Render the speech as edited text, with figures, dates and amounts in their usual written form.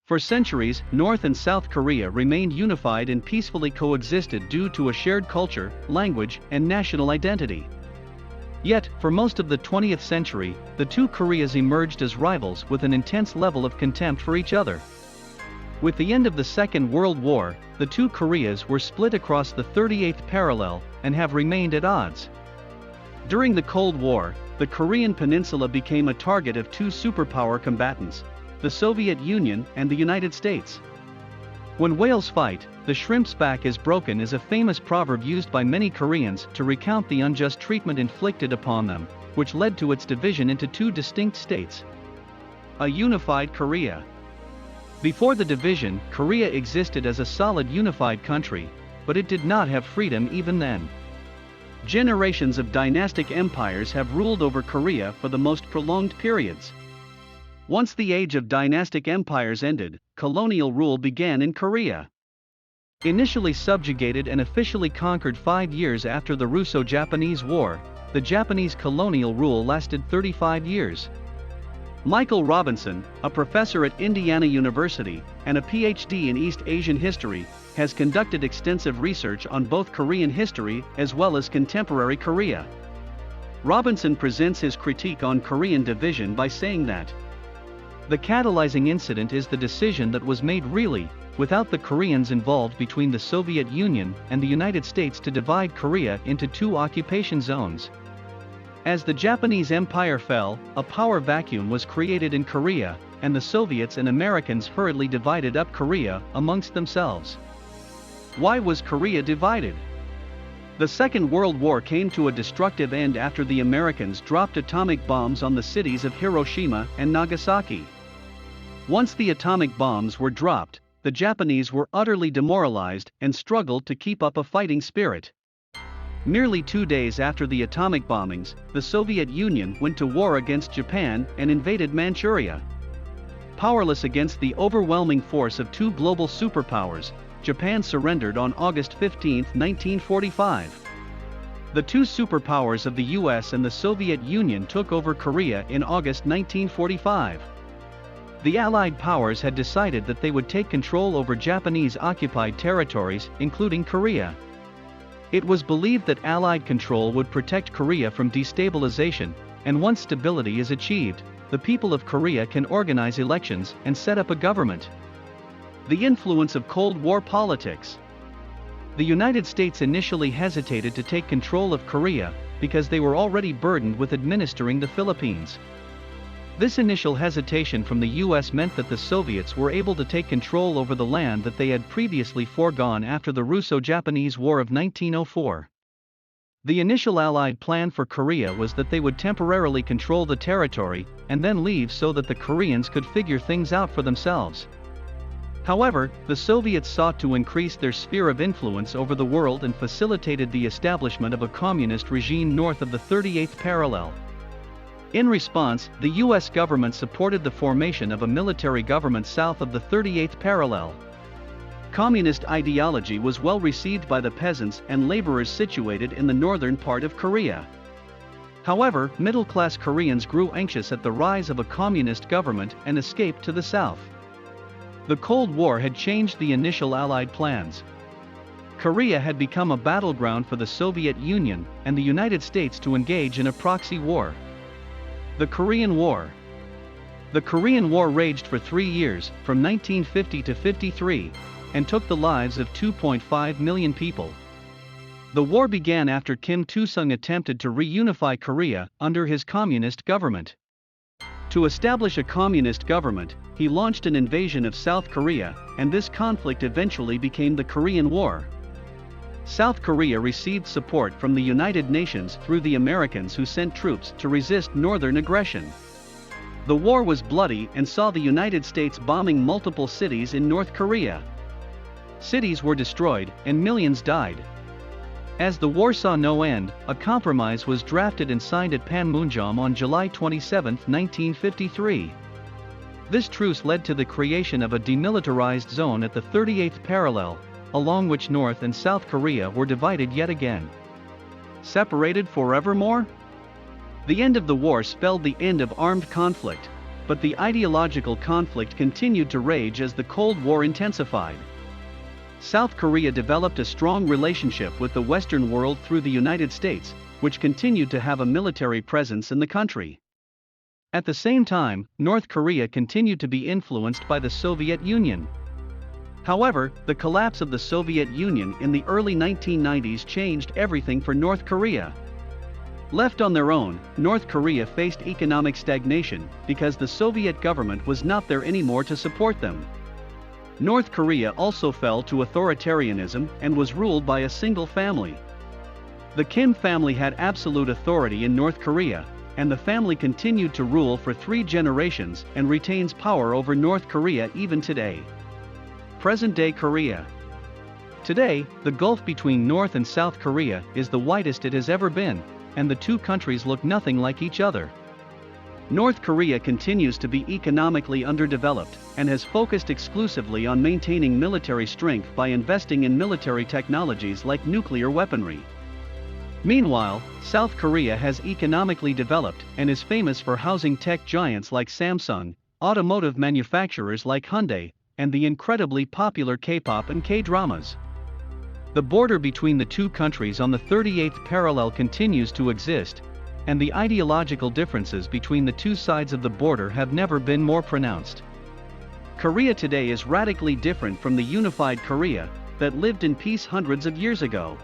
For centuries, North and South Korea remained unified and peacefully coexisted due to a shared culture, language, and national identity. Yet, for most of the 20th century, the two Koreas emerged as rivals with an intense level of contempt for each other. With the end of the Second World War, the two Koreas were split across the 38th parallel and have remained at odds. During the Cold War, the Korean Peninsula became a target of two superpower combatants, the Soviet Union and the United States. When whales fight, the shrimp's back is broken is a famous proverb used by many Koreans to recount the unjust treatment inflicted upon them, which led to its division into two distinct states. A unified Korea. Before the division, Korea existed as a solid unified country, but it did not have freedom even then. Generations of dynastic empires have ruled over Korea for the most prolonged periods. Once the age of dynastic empires ended, colonial rule began in Korea. Initially subjugated and officially conquered 5 years after the Russo-Japanese War, the Japanese colonial rule lasted 35 years. Michael Robinson, a professor at Indiana University and a PhD in East Asian history, has conducted extensive research on both Korean history as well as contemporary Korea. Robinson presents his critique on Korean division by saying that the catalyzing incident is the decision that was made really, without the Koreans involved between the Soviet Union and the United States to divide Korea into two occupation zones. As the Japanese Empire fell, a power vacuum was created in Korea, and the Soviets and Americans hurriedly divided up Korea amongst themselves. Why was Korea divided? The Second World War came to a destructive end after the Americans dropped atomic bombs on the cities of Hiroshima and Nagasaki. Once the atomic bombs were dropped, the Japanese were utterly demoralized and struggled to keep up a fighting spirit. Merely 2 days after the atomic bombings, the Soviet Union went to war against Japan and invaded Manchuria. Powerless against the overwhelming force of two global superpowers, Japan surrendered on August 15, 1945. The two superpowers of the US and the Soviet Union took over Korea in August 1945. The Allied powers had decided that they would take control over Japanese-occupied territories, including Korea. It was believed that Allied control would protect Korea from destabilization, and once stability is achieved, the people of Korea can organize elections and set up a government. The influence of Cold War politics. The United States initially hesitated to take control of Korea because they were already burdened with administering the Philippines. This initial hesitation from the US meant that the Soviets were able to take control over the land that they had previously foregone after the Russo-Japanese War of 1904. The initial Allied plan for Korea was that they would temporarily control the territory and then leave so that the Koreans could figure things out for themselves. However, the Soviets sought to increase their sphere of influence over the world and facilitated the establishment of a communist regime north of the 38th parallel. In response, the US government supported the formation of a military government south of the 38th parallel. Communist ideology was well received by the peasants and laborers situated in the northern part of Korea. However, middle-class Koreans grew anxious at the rise of a communist government and escaped to the south. The Cold War had changed the initial Allied plans. Korea had become a battleground for the Soviet Union and the United States to engage in a proxy war. The Korean War. The Korean War raged for 3 years, from 1950 to 53, and took the lives of 2.5 million people. The war began after Kim Il-sung attempted to reunify Korea under his communist government. To establish a communist government, he launched an invasion of South Korea, and this conflict eventually became the Korean War. South Korea received support from the United Nations through the Americans who sent troops to resist northern aggression. The war was bloody and saw the United States bombing multiple cities in North Korea. Cities were destroyed and millions died. As the war saw no end, a compromise was drafted and signed at Panmunjom on July 27, 1953. This truce led to the creation of a demilitarized zone at the 38th parallel, along which North and South Korea were divided yet again. Separated forevermore? The end of the war spelled the end of armed conflict, but the ideological conflict continued to rage as the Cold War intensified. South Korea developed a strong relationship with the Western world through the United States, which continued to have a military presence in the country. At the same time, North Korea continued to be influenced by the Soviet Union. However, the collapse of the Soviet Union in the early 1990s changed everything for North Korea. Left on their own, North Korea faced economic stagnation because the Soviet government was not there anymore to support them. North Korea also fell to authoritarianism and was ruled by a single family. The Kim family had absolute authority in North Korea, and the family continued to rule for 3 generations and retains power over North Korea even today. Present-day Korea. Today, the gulf between North and South Korea is the widest it has ever been, and the two countries look nothing like each other. North Korea continues to be economically underdeveloped and has focused exclusively on maintaining military strength by investing in military technologies like nuclear weaponry. Meanwhile, South Korea has economically developed and is famous for housing tech giants like Samsung, automotive manufacturers like Hyundai, and the incredibly popular K-pop and K-dramas. The border between the two countries on the 38th parallel continues to exist, and the ideological differences between the two sides of the border have never been more pronounced. Korea today is radically different from the unified Korea that lived in peace hundreds of years ago.